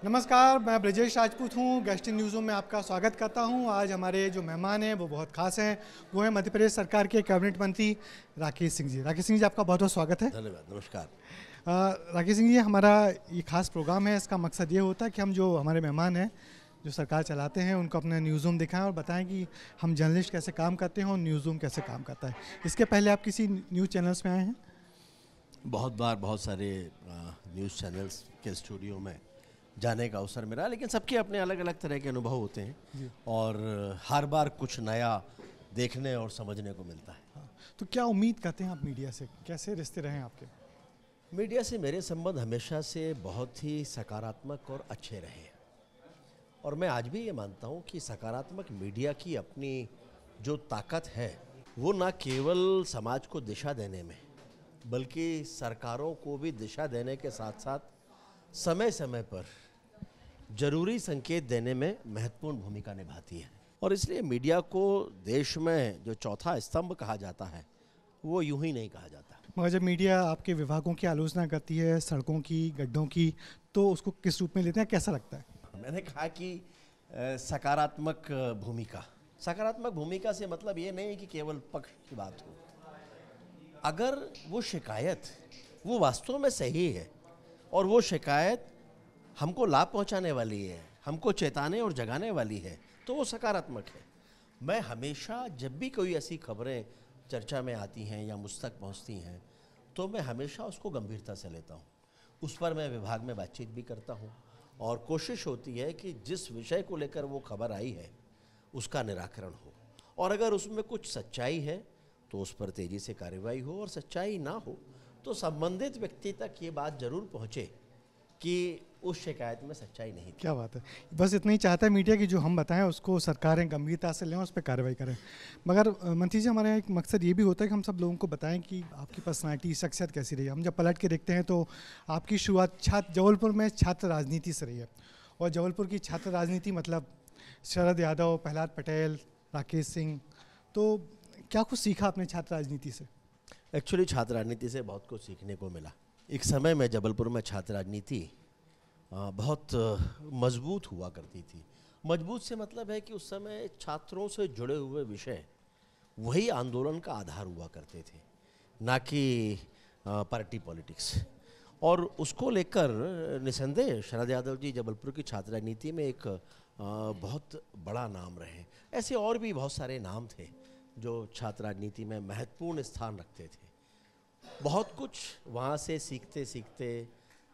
नमस्कार, मैं ब्रजेश राजपूत हूँ। गेस्ट इन न्यूज़ में आपका स्वागत करता हूँ। आज हमारे जो मेहमान हैं वो बहुत खास हैं। वो है मध्य प्रदेश सरकार के कैबिनेट मंत्री राकेश सिंह जी। राकेश सिंह जी, आपका बहुत बहुत स्वागत है। धन्यवाद, नमस्कार। राकेश सिंह जी, हमारा ये खास प्रोग्राम है। इसका मकसद ये होता है कि हम जो हमारे मेहमान हैं जो सरकार चलाते हैं उनको अपना न्यूज़ रूम दिखाएं और बताएं कि हम जर्नलिस्ट कैसे काम करते हैं और न्यूज़ रूम कैसे काम करता है। इसके पहले आप किसी न्यूज़ चैनल्स में आए हैं? बहुत बार बहुत सारे न्यूज़ चैनल्स के स्टूडियो में जाने का अवसर मिला, लेकिन सबके अपने अलग अलग तरह के अनुभव होते हैं और हर बार कुछ नया देखने और समझने को मिलता है। हाँ, तो क्या उम्मीद करते हैं आप मीडिया से? कैसे रिश्ते रहे आपके? मीडिया से मेरे संबंध हमेशा से बहुत ही सकारात्मक और अच्छे रहे हैं और मैं आज भी ये मानता हूँ कि सकारात्मक मीडिया की अपनी जो ताकत है वो ना केवल समाज को दिशा देने में बल्कि सरकारों को भी दिशा देने के साथ साथ समय समय पर जरूरी संकेत देने में महत्वपूर्ण भूमिका निभाती है। और इसलिए मीडिया को देश में जो चौथा स्तंभ कहा जाता है वो यूं ही नहीं कहा जाता। मगर जब मीडिया आपके विभागों की आलोचना करती है, सड़कों की, गड्ढों की, तो उसको किस रूप में लेते हैं, कैसा लगता है? मैंने कहा कि सकारात्मक भूमिका। सकारात्मक भूमिका से मतलब ये नहीं कि केवल पक्ष की बात हो। अगर वो शिकायत वो वास्तव में सही है और वो शिकायत हमको लाभ पहुंचाने वाली है, हमको चेताने और जगाने वाली है, तो वो सकारात्मक है। मैं हमेशा जब भी कोई ऐसी खबरें चर्चा में आती हैं या मुझ तक पहुंचती हैं तो मैं हमेशा उसको गंभीरता से लेता हूं। उस पर मैं विभाग में बातचीत भी करता हूं और कोशिश होती है कि जिस विषय को लेकर वो खबर आई है उसका निराकरण हो और अगर उसमें कुछ सच्चाई है तो उस पर तेज़ी से कार्रवाई हो और सच्चाई ना हो तो संबंधित व्यक्ति तक ये बात जरूर पहुंचे कि उस शिकायत में सच्चाई नहीं थी। क्या बात है। बस इतना ही चाहता है मीडिया की जो हम बताएं उसको सरकारें गंभीरता से लें और उस पर कार्रवाई करें। मगर मंत्री जी, हमारे यहाँ एक मकसद ये भी होता है कि हम सब लोगों को बताएं कि आपकी पर्सनालिटी, शख्सियत कैसी रही है। हम जब पलट के देखते हैं तो आपकी शुरुआत जबलपुर में छात्र राजनीति से रही है और जबलपुर की छात्र राजनीति मतलब शरद यादव, प्रहलाद पटेल, राकेश सिंह। तो क्या कुछ सीखा आपने छात्र राजनीति से? एक्चुअली छात्र राजनीति से बहुत कुछ सीखने को मिला। एक समय में जबलपुर में छात्र राजनीति बहुत मजबूत हुआ करती थी। मजबूत से मतलब है कि उस समय छात्रों से जुड़े हुए विषय वही आंदोलन का आधार हुआ करते थे, ना कि पार्टी पॉलिटिक्स। और उसको लेकर निसंदेह शरद यादव जी जबलपुर की छात्र राजनीति में एक बहुत बड़ा नाम रहे। ऐसे और भी बहुत सारे नाम थे जो छात्र राजनीति में महत्वपूर्ण स्थान रखते थे। बहुत कुछ वहाँ से सीखते सीखते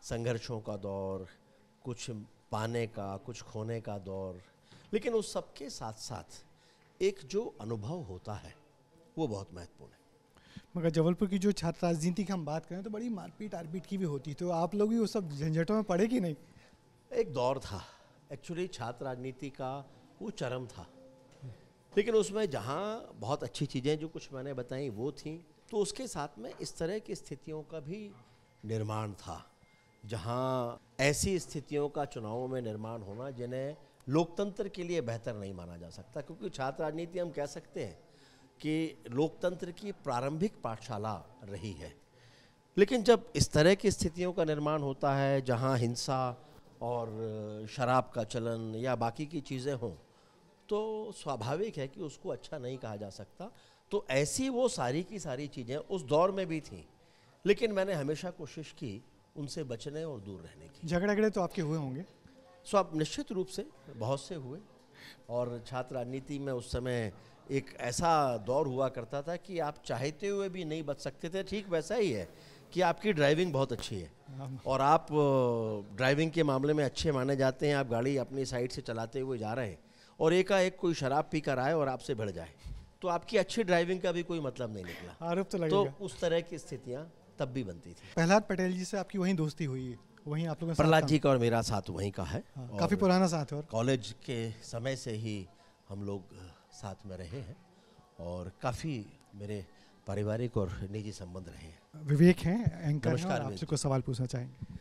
संघर्षों का दौर, कुछ पाने का, कुछ खोने का दौर, लेकिन उस सब के साथ साथ एक जो अनुभव होता है वो बहुत महत्वपूर्ण है। मगर जबलपुर की जो छात्र राजनीति की हम बात करें तो बड़ी मारपीट आरपीट की भी होती, तो आप लोग भी उस सब झंझटों में पड़े कि नहीं? एक दौर था एक्चुअली छात्र राजनीति का, वो चरम था, लेकिन उसमें जहाँ बहुत अच्छी चीज़ें जो कुछ मैंने बताई वो थी, तो उसके साथ में इस तरह की स्थितियों का भी निर्माण था जहाँ ऐसी स्थितियों का चुनावों में निर्माण होना जिन्हें लोकतंत्र के लिए बेहतर नहीं माना जा सकता। क्योंकि छात्र राजनीति हम कह सकते हैं कि लोकतंत्र की प्रारंभिक पाठशाला रही है, लेकिन जब इस तरह की स्थितियों का निर्माण होता है जहाँ हिंसा और शराब का चलन या बाकी की चीज़ें हों तो स्वाभाविक है कि उसको अच्छा नहीं कहा जा सकता। तो ऐसी वो सारी की सारी चीज़ें उस दौर में भी थीं, लेकिन मैंने हमेशा कोशिश की उनसे बचने और दूर रहने की। झगड़े तो आपके हुए होंगे? अब निश्चित रूप से बहुत से हुए और छात्र राजनीति में उस समय एक ऐसा दौर हुआ करता था कि आप चाहते हुए भी नहीं बच सकते थे। ठीक वैसा ही है कि आपकी ड्राइविंग बहुत अच्छी है और आप ड्राइविंग के मामले में अच्छे माने जाते हैं, आप गाड़ी अपनी साइड से चलाते हुए जा रहे हैं और एकाएक कोई शराब पीकर आए और आपसे भिड़ जाए तो आपकी अच्छी ड्राइविंग का भी कोई मतलब नहीं निकला। आरोप तो लगेगा। तो उस तरह की स्थितियाँ तब भी बनती थी। प्रहलाद पटेल जी से आपकी वहीं दोस्ती हुई है? वहीं आप लोगों ने? प्रहलाद जी का और मेरा साथ वहीं का है। काफ़ी पुराना साथ है और कॉलेज के समय से ही हम लोग साथ में रहे हैं और काफ़ी मेरे पारिवारिक और निजी संबंध रहे हैं। विवेक हैं, एंकर हैं और नमस्कार। आपसे कुछ सवाल पूछना चाहेंगे।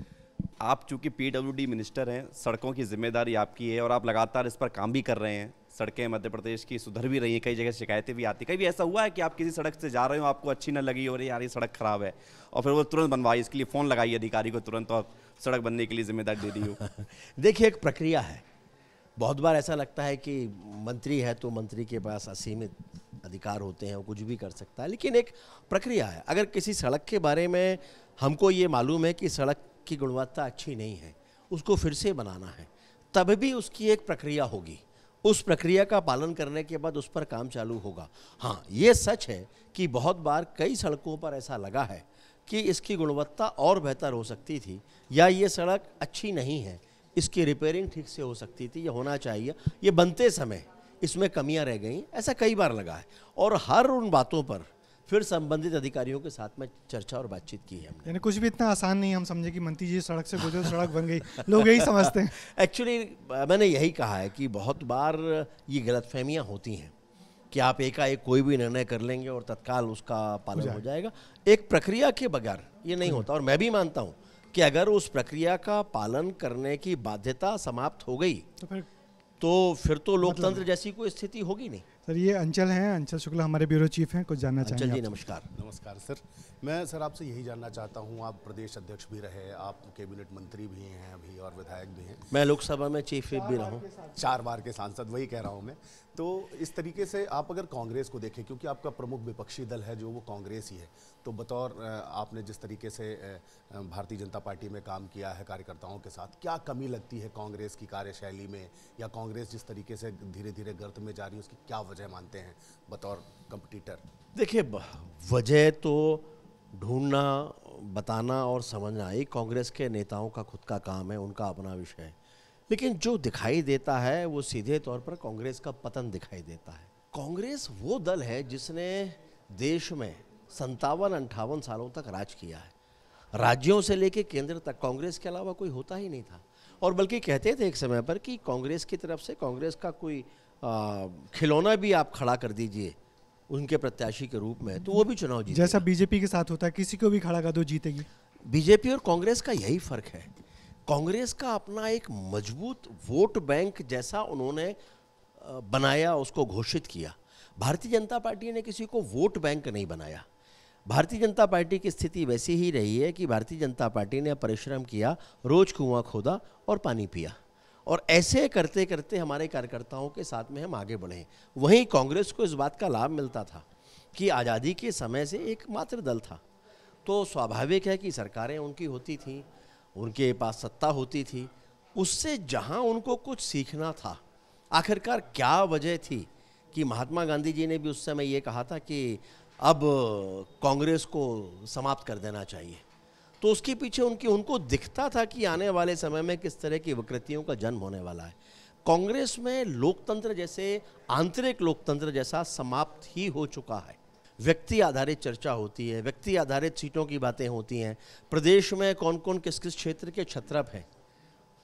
आप चूंकि पीडब्ल्यूडी मिनिस्टर हैं, सड़कों की जिम्मेदारी आपकी है और आप लगातार इस पर काम भी कर रहे हैं। सड़कें मध्य प्रदेश की सुधर भी रही हैं, कई जगह शिकायतें भी आती हैं। कभी ऐसा हुआ है कि आप किसी सड़क से जा रहे हो, आपको अच्छी न लगी और यार ये सड़क खराब है, और फिर वो तुरंत बनवाई, इसके लिए फ़ोन लगाई अधिकारी को तुरंत और सड़क बनने के लिए जिम्मेदारी दे दी हो? देखिए, एक प्रक्रिया है। बहुत बार ऐसा लगता है कि मंत्री है तो मंत्री के पास असीमित अधिकार होते हैं, वो कुछ भी कर सकता है, लेकिन एक प्रक्रिया है। अगर किसी सड़क के बारे में हमको ये मालूम है कि सड़क की गुणवत्ता अच्छी नहीं है, उसको फिर से बनाना है, तब भी उसकी एक प्रक्रिया होगी। उस प्रक्रिया का पालन करने के बाद उस पर काम चालू होगा। हाँ, ये सच है कि बहुत बार कई सड़कों पर ऐसा लगा है कि इसकी गुणवत्ता और बेहतर हो सकती थी, या ये सड़क अच्छी नहीं है, इसकी रिपेयरिंग ठीक से हो सकती थी, या होना चाहिए, ये बनते समय इसमें कमियां रह गई, ऐसा कई बार लगा है। और हर उन बातों पर फिर संबंधित अधिकारियों के साथ में चर्चा और बातचीत की है हमने। यानी कुछ भी इतना आसान नहीं है हम समझे कि मंत्री जी सड़क से गुजरो सड़क बन गई, लोग यही समझते हैं। एक्चुअली मैंने यही कहा है कि बहुत बार ये गलतफहमियां होती हैं कि आप एकाएक कोई भी निर्णय कर लेंगे और तत्काल उसका पालन हो जाएगा। एक प्रक्रिया के बगैर ये नहीं होता। और मैं भी मानता हूँ कि अगर उस प्रक्रिया का पालन करने की बाध्यता समाप्त हो गई तो फिर तो लोकतंत्र जैसी कोई स्थिति होगी नहीं। सर, ये अंचल हैं, अंचल शुक्ला हमारे ब्यूरो चीफ हैं, कुछ जानना चाहेंगे? अंचल जी नमस्कार। नमस्कार सर, मैं सर आपसे यही जानना चाहता हूँ, आप प्रदेश अध्यक्ष भी रहे, आप कैबिनेट मंत्री भी हैं अभी और विधायक भी हैं। मैं लोकसभा में चीफ व्हिप भी रहा हूँ, 4 बार के सांसद, वही कह रहा हूँ मैं। तो इस तरीके से आप अगर कांग्रेस को देखें, क्योंकि आपका प्रमुख विपक्षी दल है जो वो कांग्रेस ही है, तो बतौर आपने जिस तरीके से भारतीय जनता पार्टी में काम किया है कार्यकर्ताओं के साथ, क्या कमी लगती है कांग्रेस की कार्यशैली में, या कांग्रेस जिस तरीके से धीरे धीरे गर्त में जा रही है उसकी क्या वजह मानते हैं बतौर कंपटीटर? देखिए, वजह तो ढूंढना, बताना और समझना एक कांग्रेस के नेताओं का खुद का काम है, उनका अपना विषय है। लेकिन जो दिखाई देता है वो सीधे तौर पर कांग्रेस का पतन दिखाई देता है। कांग्रेस वो दल है जिसने देश में 57-58 सालों तक राज किया है। राज्यों से लेकर केंद्र तक कांग्रेस के अलावा कोई होता ही नहीं था। और बल्कि कहते थे एक समय पर कि कांग्रेस की तरफ से कांग्रेस का कोई खिलौना भी आप खड़ा कर दीजिए उनके प्रत्याशी के रूप में, तो वो भी चुनाव जीतेगा। जैसा बीजेपी के साथ होता है, किसी को भी खड़ा कर दो जीतेगी। बीजेपी और कांग्रेस का यही फर्क है। कांग्रेस का अपना एक मजबूत वोट बैंक जैसा उन्होंने बनाया, उसको घोषित किया। भारतीय जनता पार्टी ने किसी को वोट बैंक नहीं बनाया। भारतीय जनता पार्टी की स्थिति वैसी ही रही है कि भारतीय जनता पार्टी ने परिश्रम किया, रोज कुआं खोदा और पानी पिया, और ऐसे करते करते हमारे कार्यकर्ताओं के साथ में हम आगे बढ़े। वहीं कांग्रेस को इस बात का लाभ मिलता था कि आज़ादी के समय से एकमात्र दल था, तो स्वाभाविक है कि सरकारें उनकी होती थीं, उनके पास सत्ता होती थी, उससे जहां उनको कुछ सीखना था। आखिरकार क्या वजह थी कि महात्मा गांधी जी ने भी उस समय ये कहा था कि अब कांग्रेस को समाप्त कर देना चाहिए, तो उसके पीछे उनको दिखता था कि आने वाले समय में किस तरह की विकृतियों का जन्म होने वाला है। कांग्रेस में लोकतंत्र जैसे, आंतरिक लोकतंत्र जैसा समाप्त ही हो चुका है। व्यक्ति आधारित चर्चा होती है, व्यक्ति आधारित सीटों की बातें होती हैं। प्रदेश में कौन कौन किस किस क्षेत्र के छत्रप हैं,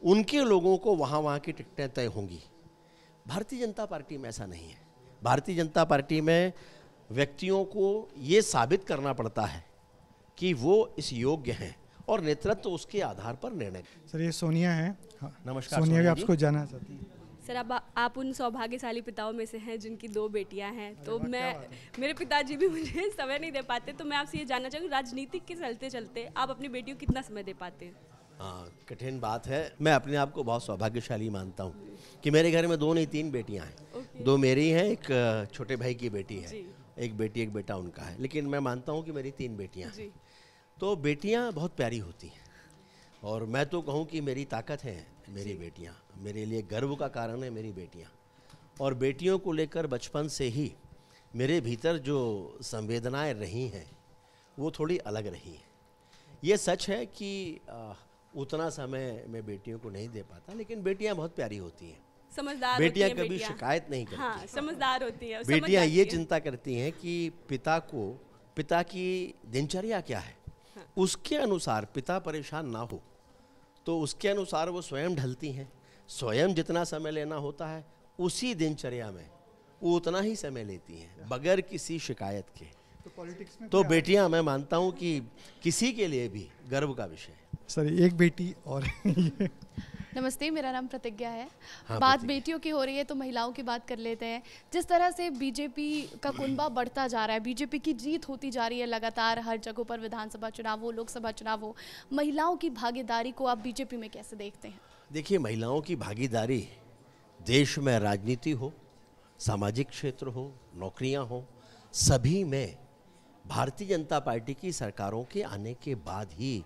उनके लोगों को वहाँ की टिकटें तय होंगी। भारतीय जनता पार्टी में ऐसा नहीं है। भारतीय जनता पार्टी में व्यक्तियों को ये साबित करना पड़ता है कि वो इस योग्य हैं, और नेतृत्व तो उसके आधार पर निर्णय। सर, ये सोनिया है। हाँ, नमस्कार सोनिया भी सोनिया जी। आपको जानना चाहती हैं। सर, आप उन सौभाग्यशाली पिताओं में से हैं जिनकी 2 बेटियां हैं, तो मेरे पिताजी भी मुझे समय नहीं दे पाते, तो मैं आपसे ये जानना चाहूँगी, राजनीतिक के चलते चलते आप अपनी बेटियों को कितना समय दे पाते हैं? हाँ, कठिन बात है। मैं अपने आप को बहुत सौभाग्यशाली मानता हूँ कि मेरे घर में 2 नहीं 3 बेटियाँ हैं। 2 मेरी हैं, एक छोटे भाई की बेटी है, एक बेटी एक बेटा उनका है, लेकिन मैं मानता हूँ कि मेरी 3 बेटियाँ हैं। तो बेटियाँ बहुत प्यारी होती हैं, और मैं तो कहूँ कि मेरी ताकत है मेरी बेटियाँ, मेरे लिए गर्व का कारण है मेरी बेटियाँ। और बेटियों को लेकर बचपन से ही मेरे भीतर जो संवेदनाएं रही हैं वो थोड़ी अलग रही हैं। ये सच है कि उतना समय मैं बेटियों को नहीं दे पाता, लेकिन बेटियाँ बहुत प्यारी होती हैं। समझदार बेटियाँ होती हैं कभी शिकायत नहीं करती। हाँ, समझदार होती है। बेटियाँ ये चिंता करती हैं कि पिता की दिनचर्या क्या है, उसके अनुसार पिता परेशान ना हो, तो उसके अनुसार वो स्वयं ढलती हैं। स्वयं जितना समय लेना होता है उसी दिनचर्या में वो उतना ही समय लेती हैं, बगैर किसी शिकायत के। तो पॉलिटिक्स में तो बेटियां, मैं मानता हूं कि किसी के लिए भी गर्व का विषय है। सर, एक बेटी और ये नमस्ते, मेरा नाम प्रतिज्ञा है। हाँ, बात प्रतिज्ञा। बेटियों की हो रही है तो महिलाओं की बात कर लेते हैं। जिस तरह से बीजेपी का कुनबा बढ़ता जा रहा है, बीजेपी की जीत होती जा रही है लगातार, हर जगहों पर विधानसभा चुनाव हो, लोकसभा चुनाव हो, महिलाओं की भागीदारी को आप बीजेपी में कैसे देखते हैं? देखिए, महिलाओं की भागीदारी देश में राजनीति हो, सामाजिक क्षेत्र हो, नौकरियां हो, सभी में भारतीय जनता पार्टी की सरकारों के आने के बाद ही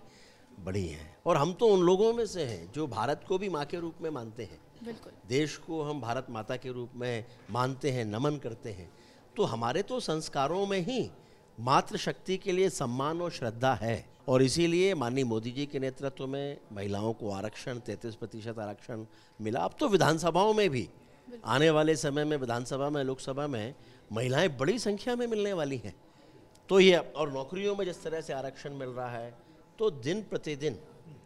बढ़ी है। और हम तो उन लोगों में से हैं जो भारत को भी माँ के रूप में मानते हैं, बिल्कुल। देश को हम भारत माता के रूप में मानते हैं, नमन करते हैं। तो हमारे तो संस्कारों में ही मातृशक्ति के लिए सम्मान और श्रद्धा है। और इसीलिए माननीय मोदी जी के नेतृत्व में महिलाओं को आरक्षण 33% आरक्षण मिला। अब तो विधानसभाओं में भी आने वाले समय में विधानसभा में, लोकसभा में महिलाएं बड़ी संख्या में मिलने वाली हैं। तो ये, और नौकरियों में जिस तरह से आरक्षण मिल रहा है, तो दिन प्रतिदिन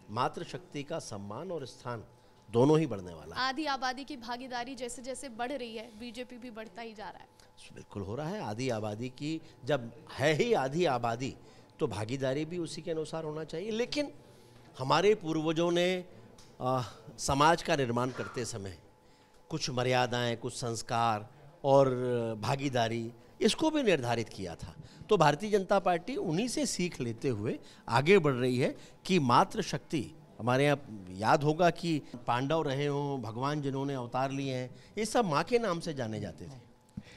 मातृशक्ति का सम्मान और स्थान दोनों ही बढ़ने वाला है। आधी आबादी की भागीदारी जैसे जैसे बढ़ रही है, बीजेपी भी बढ़ता ही जा रहा है। बिल्कुल हो रहा है। आधी आबादी की जब है ही आधी आबादी, तो भागीदारी भी उसी के अनुसार होना चाहिए। लेकिन हमारे पूर्वजों ने समाज का निर्माण करते समय कुछ मर्यादाएं, कुछ संस्कार और भागीदारी, इसको भी निर्धारित किया था। तो भारतीय जनता पार्टी उन्हीं से सीख लेते हुए आगे बढ़ रही है कि मातृशक्ति, हमारे यहाँ याद होगा कि पांडव रहे हों, भगवान जिन्होंने अवतार लिए हैं, ये सब माँ के नाम से जाने जाते थे।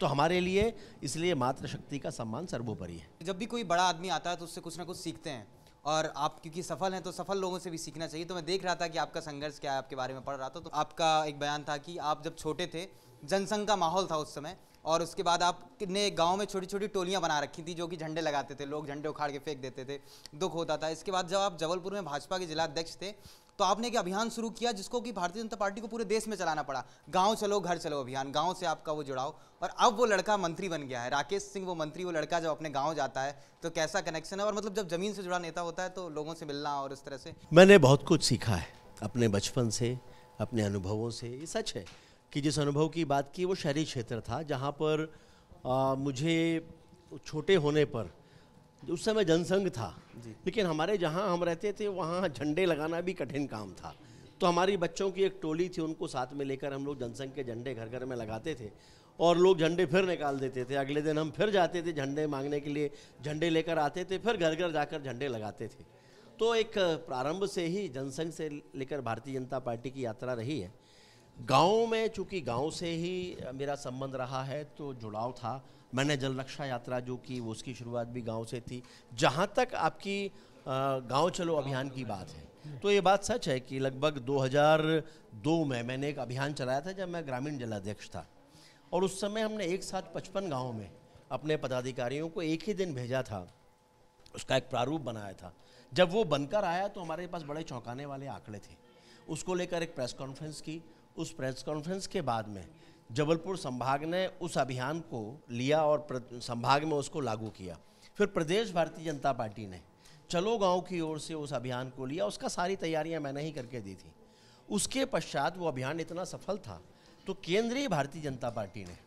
तो हमारे लिए इसलिए मातृशक्ति का सम्मान सर्वोपरि है। जब भी कोई बड़ा आदमी आता है तो उससे कुछ ना कुछ सीखते हैं, और आप क्योंकि सफल हैं तो सफल लोगों से भी सीखना चाहिए। तो मैं देख रहा था कि आपका संघर्ष क्या है, आपके बारे में पढ़ रहा था। तो आपका एक बयान था कि आप जब छोटे थे, जनसंघ का माहौल था उस समय, और उसके बाद आपने गांव में छोटी छोटी टोलियां बना रखी थी जो कि झंडे लगाते थे, लोग झंडे उखाड़ के फेंक देते थे, दुख होता था। इसके बाद जब आप जबलपुर में भाजपा के जिला अध्यक्ष थे तो आपने एक अभियान शुरू किया जिसको कि भारतीय जनता पार्टी को पूरे देश में चलाना पड़ा, गांव चलो घर चलो अभियान। गांव से आपका वो जुड़ाव, और अब वो लड़का मंत्री बन गया है, राकेश सिंह वो मंत्री। वो लड़का जब अपने गांव जाता है तो कैसा कनेक्शन है, और मतलब जब जमीन से जुड़ा नेता होता है तो लोगों से मिलना और इस तरह से। मैंने बहुत कुछ सीखा है अपने बचपन से, अपने अनुभवों से। ये सच है कि जिस अनुभव की बात की वो शहरी क्षेत्र था, जहाँ पर मुझे छोटे होने पर, उस समय जनसंघ था, लेकिन हमारे जहाँ हम रहते थे वहाँ झंडे लगाना भी कठिन काम था। तो हमारी बच्चों की एक टोली थी, उनको साथ में लेकर हम लोग जनसंघ के झंडे घर घर में लगाते थे, और लोग झंडे फिर निकाल देते थे। अगले दिन हम फिर जाते थे झंडे मांगने के लिए, झंडे लेकर आते थे, फिर घर घर जाकर झंडे लगाते थे। तो एक प्रारंभ से ही जनसंघ से लेकर भारतीय जनता पार्टी की यात्रा रही है। गाँव में, चूँकि गाँव से ही मेरा संबंध रहा है, तो जुड़ाव था। मैंने जल रक्षा यात्रा जो की, वो उसकी शुरुआत भी गांव से थी। जहां तक आपकी गांव चलो अभियान की बात है, तो ये बात सच है कि लगभग 2002 में मैंने एक अभियान चलाया था जब मैं ग्रामीण जिलाध्यक्ष था, और उस समय हमने एक साथ 55 गाँव में अपने पदाधिकारियों को एक ही दिन भेजा था। उसका एक प्रारूप बनाया था। जब वो बनकर आया तो हमारे पास बड़े चौंकाने वाले आंकड़े थे। उसको लेकर एक प्रेस कॉन्फ्रेंस की। उस प्रेस कॉन्फ्रेंस के बाद में जबलपुर संभाग ने उस अभियान को लिया और संभाग में उसको लागू किया। फिर प्रदेश भारतीय जनता पार्टी ने चलो गांव की ओर से उस अभियान को लिया। उसका सारी तैयारियां मैंने ही करके दी थी। उसके पश्चात वो अभियान इतना सफल था तो केंद्रीय भारतीय जनता पार्टी ने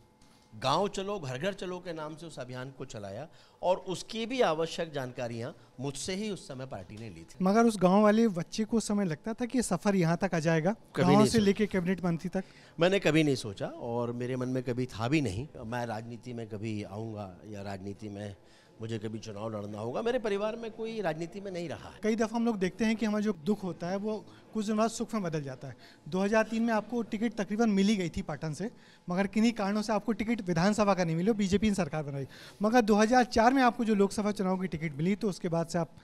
गांव चलो घर घर चलो के नाम से उस अभियान को चलाया, और उसकी भी आवश्यक जानकारियां मुझसे ही उस समय पार्टी ने ली थी। मगर उस गांव वाले बच्चे को समय लगता था कि ये सफ़र यहाँ तक आ जाएगा, गांव से लेके कैबिनेट मंत्री तक? मैंने कभी नहीं सोचा, और मेरे मन में कभी था भी नहीं मैं राजनीति में कभी आऊँगा, या राजनीति में मुझे कभी चुनाव लड़ना होगा। मेरे परिवार में कोई राजनीति में नहीं रहा है। कई दफ़ा हम लोग देखते हैं कि हमारा जो दुख होता है वो कुछ दिन बाद सुख में बदल जाता है। 2003 में आपको टिकट तकरीबन मिली गई थी पाटन से, मगर किन्हीं कारणों से आपको टिकट विधानसभा का नहीं मिला, बीजेपी ने सरकार बनाई। मगर 2004 में आपको जो लोकसभा चुनाव की टिकट मिली, तो उसके बाद से आप,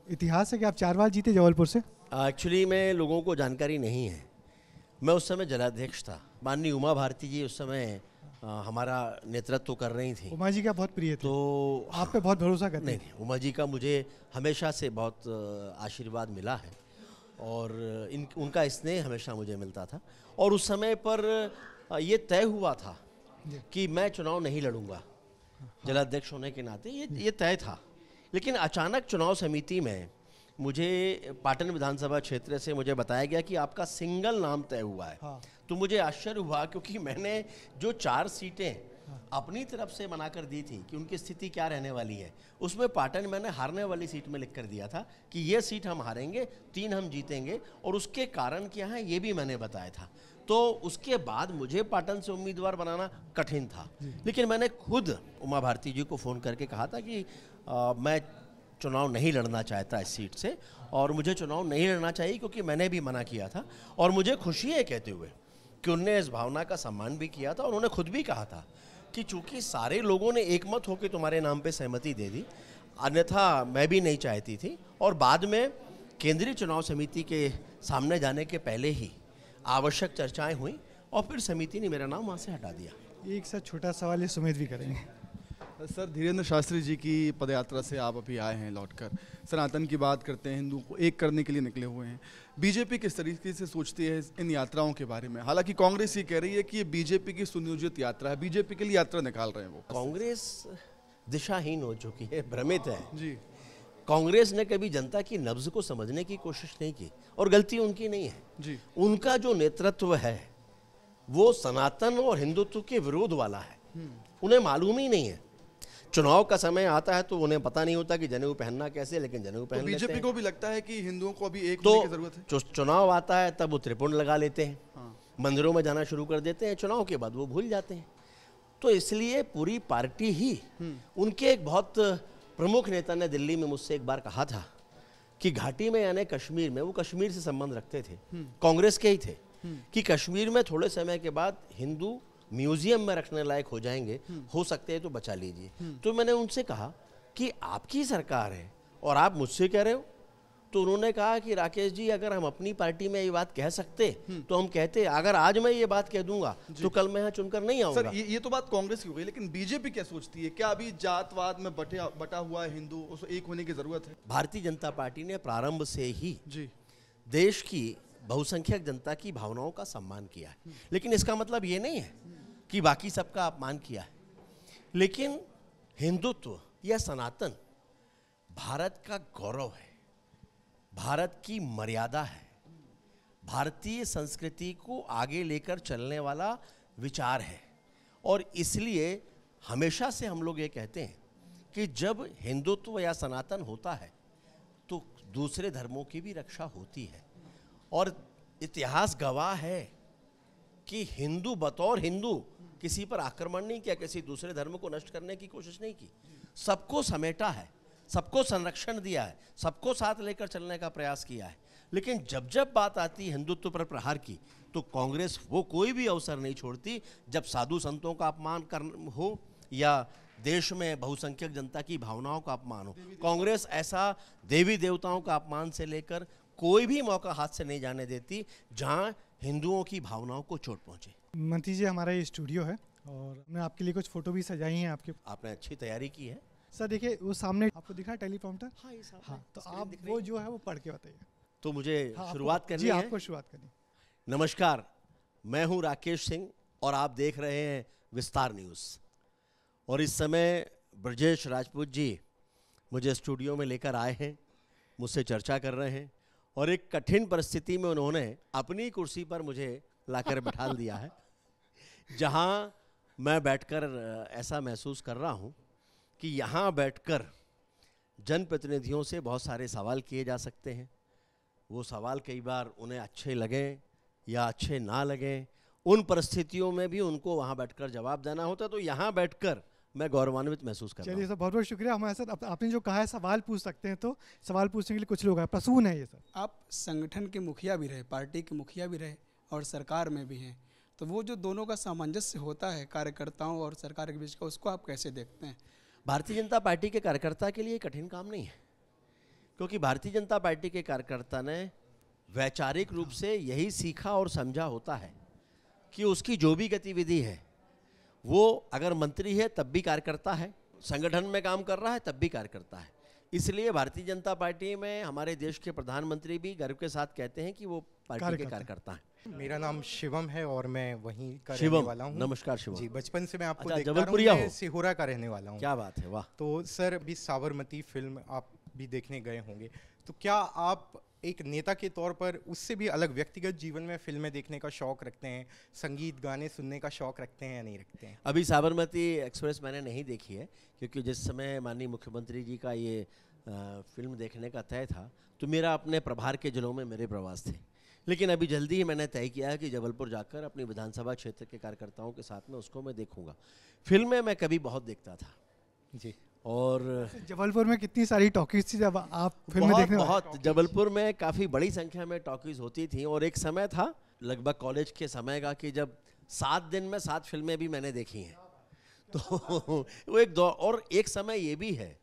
इतिहास है कि आप 4 बार जीते जबलपुर से। एक्चुअली में लोगों को जानकारी नहीं है, मैं उस समय जिलाध्यक्ष था। माननीय उमा भारती जी उस समय हमारा नेतृत्व कर रही थी। उमा जी क्या बहुत प्रिय थे, तो आप पे बहुत भरोसा करते हैं। नहीं, उमा जी का मुझे हमेशा से बहुत आशीर्वाद मिला है, और उनका स्नेह हमेशा मुझे मिलता था। और उस समय पर ये तय हुआ था कि मैं चुनाव नहीं लड़ूंगा, जिलाध्यक्ष होने के नाते ये तय था। लेकिन अचानक चुनाव समिति में मुझे पाटन विधानसभा क्षेत्र से मुझे बताया गया कि आपका सिंगल नाम तय हुआ है। तो मुझे आश्चर्य हुआ, क्योंकि मैंने जो 4 सीटें अपनी तरफ से बनाकर दी थी कि उनकी स्थिति क्या रहने वाली है। उसमें पाटन मैंने हारने वाली सीट में लिख कर दिया था कि ये सीट हम हारेंगे, 3 हम जीतेंगे, और उसके कारण क्या है ये भी मैंने बताया था। तो उसके बाद मुझे पाटन से उम्मीदवार बनाना कठिन था, लेकिन मैंने खुद उमा भारती जी को फ़ोन करके कहा था कि मैं चुनाव नहीं लड़ना चाहता इस सीट से, और मुझे चुनाव नहीं लड़ना चाहिए क्योंकि मैंने भी मना किया था। और मुझे खुशी है कहते हुए कि उनने इस भावना का सम्मान भी किया था, और उन्होंने खुद भी कहा था कि चूंकि सारे लोगों ने एकमत होकर तुम्हारे नाम पे सहमति दे दी, अन्यथा मैं भी नहीं चाहती थी। और बाद में केंद्रीय चुनाव समिति के सामने जाने के पहले ही आवश्यक चर्चाएं हुई और फिर समिति ने मेरा नाम वहाँ से हटा दिया। एक सा छोटा सवाल ये सुमित भी करेंगे। सर, धीरेन्द्र शास्त्री जी की पदयात्रा से आप अभी आए हैं लौटकर, सनातन की बात करते हैं, हिंदू को एक करने के लिए निकले हुए हैं। बीजेपी किस तरीके से सोचती है इन यात्राओं के बारे में? हालांकि कांग्रेस ये कह रही है कि ये बीजेपी की सुनियोजित यात्रा है, बीजेपी के लिए यात्रा निकाल रहे हैं वो। कांग्रेस दिशाहीन हो चुकी है, भ्रमित है जी। कांग्रेस ने कभी जनता की नब्ज को समझने की कोशिश नहीं की, और गलती उनकी नहीं है जी। उनका जो नेतृत्व है वो सनातन और हिंदुत्व के विरोध वाला है। उन्हें मालूम ही नहीं है, चुनाव का समय आता है तो उन्हें पता नहीं होता कि जनेऊ पहनना कैसे, लेकिन जनेऊ पहन लेते हैं। बीजेपी को भी लगता है कि हिंदुओं को अभी एक तो होने की जरूरत है। चुनाव आता है तब वो त्रिपुंड लगा लेते हैं, मंदिरों में जाना शुरू कर देते हैं, चुनाव के बाद वो भूल जाते हैं। तो इसलिए पूरी पार्टी ही, उनके एक बहुत प्रमुख नेता ने दिल्ली में मुझसे एक बार कहा था कि घाटी में यानी कश्मीर में, वो कश्मीर से संबंध रखते थे, कांग्रेस के ही थे, कि कश्मीर में थोड़े समय के बाद हिंदू म्यूजियम में रखने लायक हो जाएंगे, हो सकते हैं तो बचा लीजिए। तो मैंने उनसे कहा कि आपकी सरकार है और आप मुझसे कह रहे हो? तो उन्होंने कहा कि राकेश जी, अगर हम अपनी पार्टी में ये बात कह सकते तो हम कहते, अगर आज मैं ये बात कह दूंगा तो कल मैं यहाँ चुनकर नहीं आऊंगा। सर, ये तो बात कांग्रेस की हो गई, लेकिन बीजेपी क्या सोचती है? क्या अभी जातवाद में बटा हुआ है हिंदू, उसको एक होने की जरूरत है? भारतीय जनता पार्टी ने प्रारंभ से ही जी देश की बहुसंख्यक जनता की भावनाओं का सम्मान किया है, लेकिन इसका मतलब ये नहीं है कि बाकी सबका अपमान किया है। लेकिन हिंदुत्व या सनातन भारत का गौरव है, भारत की मर्यादा है, भारतीय संस्कृति को आगे लेकर चलने वाला विचार है। और इसलिए हमेशा से हम लोग ये कहते हैं कि जब हिंदुत्व या सनातन होता है तो दूसरे धर्मों की भी रक्षा होती है। और इतिहास गवाह है कि हिंदू बतौर हिंदू किसी पर आक्रमण नहीं किया, किसी दूसरे धर्म को नष्ट करने की कोशिश नहीं की, सबको समेटा है, सबको संरक्षण दिया है, सबको साथ लेकर चलने का प्रयास किया है। लेकिन जब जब बात आती है हिंदुत्व पर प्रहार की, तो कांग्रेस वो कोई भी अवसर नहीं छोड़ती जब साधु संतों का अपमान कर हो या देश में बहुसंख्यक जनता की भावनाओं का अपमान हो। कांग्रेस ऐसा देवी देवताओं का अपमान से लेकर कोई भी मौका हाथ से नहीं जाने देती जहां हिंदुओं की भावनाओं को चोट पहुंचे। मंत्री जी, हमारा ये स्टूडियो है और हमने आपके लिए कुछ फोटो भी सजाई हैं आपके। आपने अच्छी तैयारी की है। सर देखिए, वो सामने आपको दिख रहा है टेलीप्रॉम्प्टर? हाँ, ये सामने हाँ, तो स्क्रीन आप दिख रही वो है। जो है वो पढ़ के बताइए। तो मुझे हाँ, शुरुआत आपको- करनी जी, है। आपको शुरुआत करनी। नमस्कार, मैं हूं राकेश सिंह और आप देख रहे हैं विस्तार न्यूज़। और इस समय ब्रजेश राजपूत जी मुझे स्टूडियो में लेकर आए हैं, मुझसे चर्चा कर रहे हैं, और एक कठिन परिस्थिति में उन्होंने अपनी कुर्सी पर मुझे लाकर बैठा दिया है, जहां मैं बैठकर ऐसा महसूस कर रहा हूं कि यहाँ बैठकर जनप्रतिनिधियों से बहुत सारे सवाल किए जा सकते हैं। वो सवाल कई बार उन्हें अच्छे लगें या अच्छे ना लगें, उन परिस्थितियों में भी उनको वहाँ बैठकर जवाब देना होता है। तो यहाँ बैठकर मैं गौरवान्वित महसूस कर रहा हूँ। चलिए सर, बहुत बहुत शुक्रिया। हमारे साथ आपने जो कहा है सवाल पूछ सकते हैं, तो सवाल पूछने के लिए कुछ लोग हैं, प्रसून है ये सर। आप संगठन के मुखिया भी रहे, पार्टी के मुखिया भी रहे और सरकार में भी हैं, तो वो जो दोनों का सामंजस्य होता है कार्यकर्ताओं और सरकार के बीच का, उसको आप कैसे देखते हैं? भारतीय जनता पार्टी के कार्यकर्ता के लिए कठिन काम नहीं है, क्योंकि भारतीय जनता पार्टी के कार्यकर्ता ने वैचारिक रूप से यही सीखा और समझा होता है कि उसकी जो भी गतिविधि है वो अगर मंत्री है तब भी कार्यकर्ता है, संगठन में काम कर रहा है तब भी कार्यकर्ता है। इसलिए भारतीय जनता पार्टी में हमारे देश के प्रधानमंत्री भी गर्व के साथ कहते हैं कि वो पार्टी के कार्यकर्ता हैं। मेरा नाम शिवम है और मैं वहीं का रहने शिवम, वाला हूँ। नमस्कार शिवम जी, बचपन से मैं आपको अच्छा, देखता रहा हूँ, जबलपुरिया मैं हो? सिहोरा का रहने वाला हूँ। क्या बात है, वाह। तो सर, अभी साबरमती फिल्म आप भी देखने गए होंगे, तो क्या आप एक नेता के तौर पर उससे भी अलग व्यक्तिगत जीवन में फिल्में देखने का शौक रखते हैं, संगीत गाने सुनने का शौक रखते हैं या नहीं रखते हैं? अभी साबरमती एक्सप्रेस मैंने नहीं देखी है, क्योंकि जिस समय माननीय मुख्यमंत्री जी का ये फिल्म देखने का तय था तो मेरा अपने प्रभार के जिलों में मेरे प्रवास थे। लेकिन अभी जल्दी ही मैंने तय किया है कि जबलपुर जाकर अपनी विधानसभा क्षेत्र के कार्यकर्ताओं के साथ में उसको मैं देखूंगा। फिल्में मैं कभी बहुत देखता था जी। और जबलपुर में कितनी सारी टॉकीज थी जब आप फिल्में बहुत देखने बहुत जबलपुर में काफ़ी बड़ी संख्या में टॉकीज होती थी। और एक समय था लगभग कॉलेज के समय का कि जब 7 दिन में 7 फिल्में भी मैंने देखी हैं। तो वो एक दौर, और एक समय ये भी है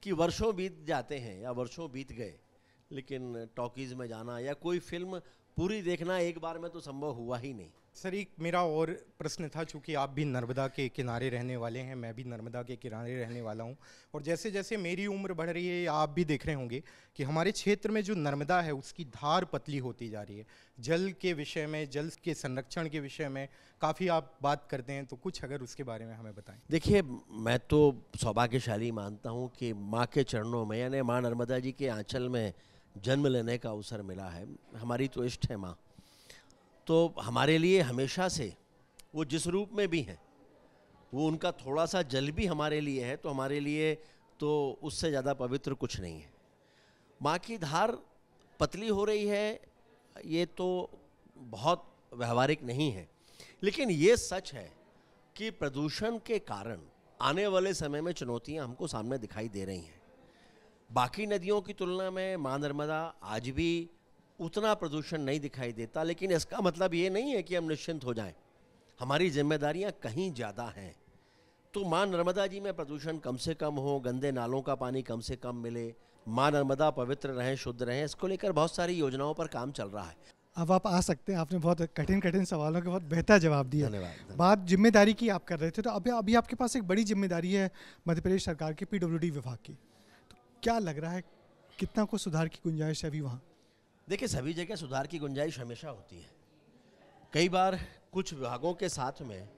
कि वर्षों बीत जाते हैं या वर्षों बीत गए, लेकिन टॉकीज़ में जाना या कोई फिल्म पूरी देखना एक बार में तो संभव हुआ ही नहीं। सर एक मेरा और प्रश्न था, चूँकि आप भी नर्मदा के किनारे रहने वाले हैं, मैं भी नर्मदा के किनारे रहने वाला हूं, और जैसे जैसे मेरी उम्र बढ़ रही है आप भी देख रहे होंगे कि हमारे क्षेत्र में जो नर्मदा है उसकी धार पतली होती जा रही है। जल के विषय में, जल के संरक्षण के विषय में काफ़ी आप बात करते हैं, तो कुछ अगर उसके बारे में हमें बताएं। देखिए, मैं तो सौभाग्यशाली मानता हूँ कि माँ के चरणों में यानी माँ नर्मदा जी के आंचल में जन्म लेने का अवसर मिला है। हमारी तो इष्ट है माँ, तो हमारे लिए हमेशा से वो जिस रूप में भी हैं, वो उनका थोड़ा सा जल भी हमारे लिए है, तो हमारे लिए तो उससे ज़्यादा पवित्र कुछ नहीं है। माँ की धार पतली हो रही है ये तो बहुत व्यवहारिक नहीं है, लेकिन ये सच है कि प्रदूषण के कारण आने वाले समय में चुनौतियाँ हमको सामने दिखाई दे रही हैं। बाकी नदियों की तुलना में माँ नर्मदा आज भी उतना प्रदूषण नहीं दिखाई देता, लेकिन इसका मतलब ये नहीं है कि हम निश्चिंत हो जाएं। हमारी जिम्मेदारियां कहीं ज़्यादा हैं। तो माँ नर्मदा जी में प्रदूषण कम से कम हो, गंदे नालों का पानी कम से कम मिले, माँ नर्मदा पवित्र रहें, शुद्ध रहें, इसको लेकर बहुत सारी योजनाओं पर काम चल रहा है। अब आप आ सकते हैं, आपने बहुत कठिन सवालों के बहुत बेहतर जवाब दिया। धन्यवाद। बात जिम्मेदारी की आप कर रहे थे, तो अभी आपके पास एक बड़ी जिम्मेदारी है मध्य प्रदेश सरकार की PWD विभाग की। तो क्या लग रहा है, कितना कुछ सुधार की गुंजाइश है अभी वहाँ? देखिए, सभी जगह सुधार की गुंजाइश हमेशा होती है। कई बार कुछ विभागों के साथ में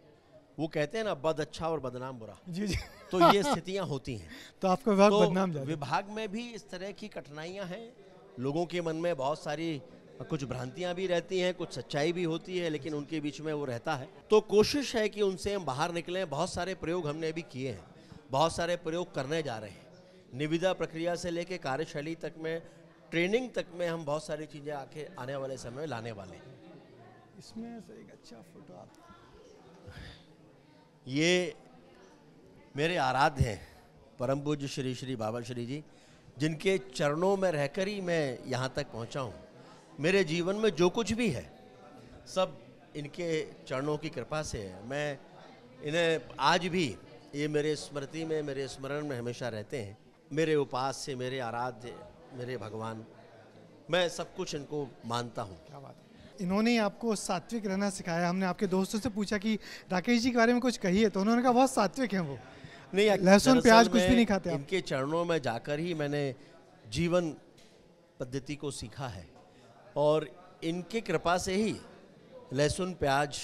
वो कहते हैं ना, बद अच्छा और बदनाम बुरा। जी जी। तो ये स्थितियां होती हैं। तो आपका विभाग तो बदनाम जा रहा है। विभाग में भी इस तरह की कठिनाइयां हैं। लोगों के मन में बहुत सारी कुछ भ्रांतियां भी रहती हैं, कुछ सच्चाई भी होती है, लेकिन उनके बीच में वो रहता है। तो कोशिश है कि उनसे हम बाहर निकलें। बहुत सारे प्रयोग हमने अभी किए हैं, बहुत सारे प्रयोग करने जा रहे हैं। निविदा प्रक्रिया से लेकर कार्यशैली तक में, ट्रेनिंग तक में हम बहुत सारी चीज़ें आने वाले समय में लाने वाले हैं। इसमें से एक अच्छा फोटो आप, ये मेरे आराध्य हैं परम पूज्य श्री श्री बाबा श्री जी, जिनके चरणों में रहकर ही मैं यहाँ तक पहुँचा हूँ। मेरे जीवन में जो कुछ भी है सब इनके चरणों की कृपा से है। मैं इन्हें आज भी, ये मेरे स्मृति में, मेरे स्मरण में हमेशा रहते हैं। मेरे उपास्य, मेरे आराध्य, मेरे भगवान, मैं सब कुछ इनको मानता हूँ। क्या बात है। इन्होंने आपको सात्विक रहना सिखाया। हमने आपके दोस्तों से पूछा कि राकेश जी के बारे में कुछ कहिए, तो उन्होंने कहा बहुत सात्विक हैं वो, नहीं, लहसुन प्याज कुछ भी नहीं खाते आप। इनके चरणों में जाकर ही मैंने जीवन पद्धति को सीखा है, और इनके कृपा से ही लहसुन प्याज,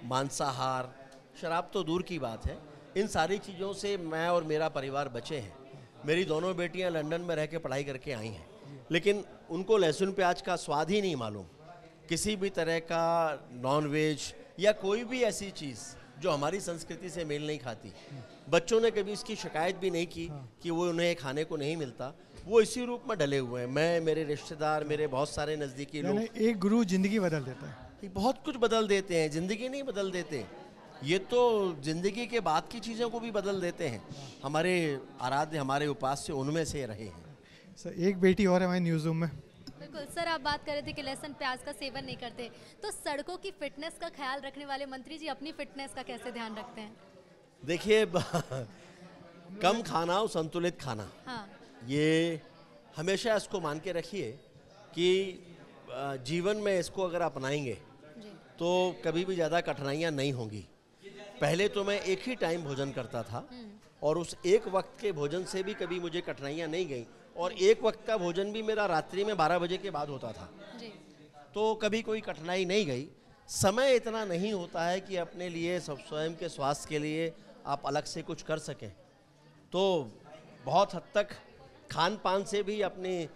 मांसाहार, शराब तो दूर की बात है, इन सारी चीज़ों से मैं और मेरा परिवार बचे हैं। मेरी दोनों बेटियां लंदन में रह के पढ़ाई करके आई हैं, लेकिन उनको लहसुन प्याज का स्वाद ही नहीं मालूम। किसी भी तरह का नॉन वेज या कोई भी ऐसी चीज़ जो हमारी संस्कृति से मेल नहीं खाती। बच्चों ने कभी इसकी शिकायत भी नहीं की कि वो उन्हें खाने को नहीं मिलता। वो इसी रूप में डले हुए हैं। मैं, मेरे रिश्तेदार, मेरे बहुत सारे नज़दीकी लोग। एक गुरु जिंदगी बदल देता है। बहुत कुछ बदल देते हैं, ज़िंदगी नहीं बदल देते। ये तो ज़िंदगी के बाद की चीज़ों को भी बदल देते हैं। हमारे आराध्य, हमारे उपास्य उनमें से रहे हैं। सर, एक बेटी और है हमारे न्यूज़ रूम में। बिल्कुल सर, आप बात कर रहे थे कि लहसुन प्याज का सेवन नहीं करते, तो सड़कों की फिटनेस का ख्याल रखने वाले मंत्री जी अपनी फिटनेस का कैसे ध्यान रखते हैं? देखिए, कम खाना और संतुलित खाना, हाँ, ये हमेशा इसको मान के रखिए कि जीवन में इसको अगर अपनाएंगे तो कभी भी ज़्यादा कठिनाइयाँ नहीं होंगी। पहले तो मैं एक ही टाइम भोजन करता था, और उस एक वक्त के भोजन से भी कभी मुझे कठिनाइयाँ नहीं गई, और एक वक्त का भोजन भी मेरा रात्रि में 12 बजे के बाद होता था जी। तो कभी कोई कठिनाई नहीं गई। समय इतना नहीं होता है कि अपने लिए, सब स्वयं के स्वास्थ्य के लिए आप अलग से कुछ कर सकें। तो बहुत हद तक खान पान से भी अपनी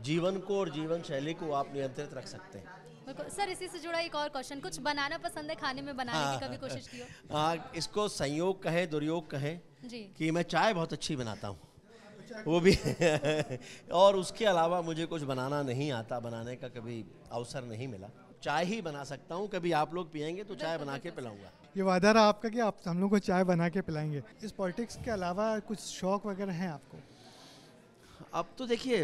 जीवन को और जीवन शैली को आप नियंत्रित रख सकते हैं। बिल्कुल सर, इसी से जुड़ा एक और क्वेश्चन, कुछ बनाना पसंद है, खाने में बनाने की कभी कोशिश की हो? हाँ, इसको संयोग कहें दुर्योग कहें जी। कि मैं चाय बहुत अच्छी बनाता हूँ, वो भी और उसके अलावा मुझे कुछ बनाना नहीं आता, बनाने का कभी अवसर नहीं मिला। चाय ही बना सकता हूँ, कभी आप लोग पियेंगे तो चाय बना के पिलाऊंगा। ये वादा रहा आपका कि आप हम लोग को चाय बना के पिलाएंगे। इस पॉलिटिक्स के अलावा कुछ शौक वगैरह हैं आपको? अब तो देखिए,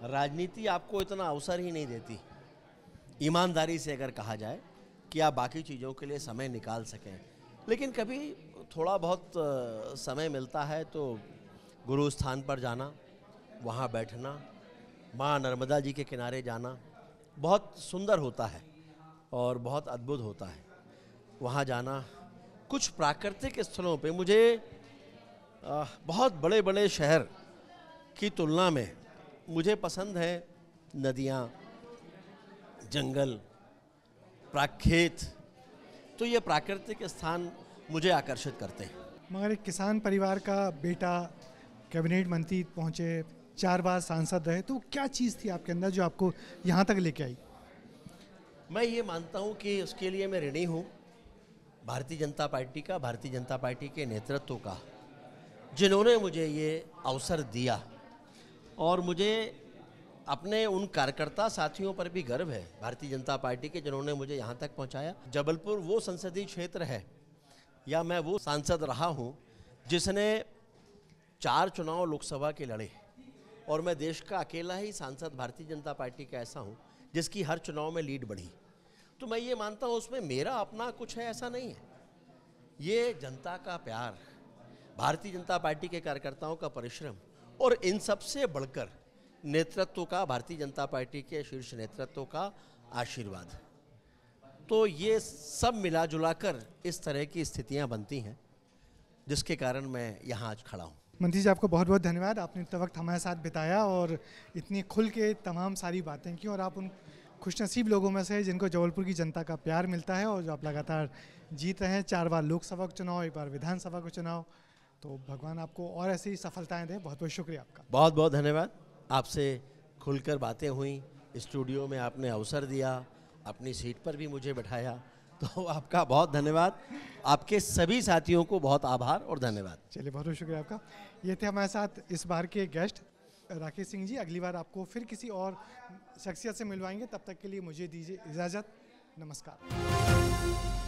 राजनीति आपको इतना अवसर ही नहीं देती, ईमानदारी से अगर कहा जाए कि आप बाकी चीज़ों के लिए समय निकाल सकें। लेकिन कभी थोड़ा बहुत समय मिलता है तो गुरु स्थान पर जाना, वहाँ बैठना, माँ नर्मदा जी के किनारे जाना बहुत सुंदर होता है और बहुत अद्भुत होता है। वहाँ जाना, कुछ प्राकृतिक स्थलों पे मुझे बहुत बड़े बड़े शहर की तुलना में मुझे पसंद है नदियाँ, जंगल, खेत। तो ये प्राकृतिक स्थान मुझे आकर्षित करते हैं। मगर एक किसान परिवार का बेटा कैबिनेट मंत्री पहुंचे, 4 बार सांसद रहे, तो क्या चीज़ थी आपके अंदर जो आपको यहाँ तक लेके आई? मैं ये मानता हूँ कि उसके लिए मैं ऋणी हूँ भारतीय जनता पार्टी का, भारतीय जनता पार्टी के नेतृत्व का, जिन्होंने मुझे ये अवसर दिया। और मुझे अपने उन कार्यकर्ता साथियों पर भी गर्व है भारतीय जनता पार्टी के, जिन्होंने मुझे यहाँ तक पहुँचाया। जबलपुर वो संसदीय क्षेत्र है या मैं वो सांसद रहा हूँ जिसने 4 चुनाव लोकसभा के लड़े, और मैं देश का अकेला ही सांसद भारतीय जनता पार्टी का ऐसा हूँ जिसकी हर चुनाव में लीड बढ़ी। तो मैं ये मानता हूँ उसमें मेरा अपना कुछ है ऐसा नहीं है, ये जनता का प्यार, भारतीय जनता पार्टी के कार्यकर्ताओं का परिश्रम और इन सब से बढ़कर नेतृत्व का, भारतीय जनता पार्टी के शीर्ष नेतृत्व का आशीर्वाद। तो ये सब मिला जुला कर इस तरह की स्थितियां बनती हैं जिसके कारण मैं यहाँ आज खड़ा हूँ। मंत्री जी, आपको बहुत बहुत धन्यवाद, आपने इतना वक्त हमारे साथ बिताया और इतनी खुल के तमाम सारी बातें की, और आप उन खुशनसीब लोगों में से हैं जिनको जबलपुर की जनता का प्यार मिलता है और जो आप लगातार जीत रहे हैं। 4 बार लोकसभा का चुनाव, 1 बार विधानसभा का चुनाव। तो भगवान आपको और ऐसी सफलताएं दें। बहुत बहुत शुक्रिया आपका। बहुत बहुत धन्यवाद। आपसे खुलकर बातें हुई, स्टूडियो में आपने अवसर दिया, अपनी सीट पर भी मुझे बैठाया, तो आपका बहुत धन्यवाद। आपके सभी साथियों को बहुत आभार और धन्यवाद। चलिए, बहुत बहुत शुक्रिया आपका। ये थे हमारे साथ इस बार के गेस्ट राकेश सिंह जी। अगली बार आपको फिर किसी और शख्सियत से मिलवाएंगे, तब तक के लिए मुझे दीजिए इजाज़त। नमस्कार।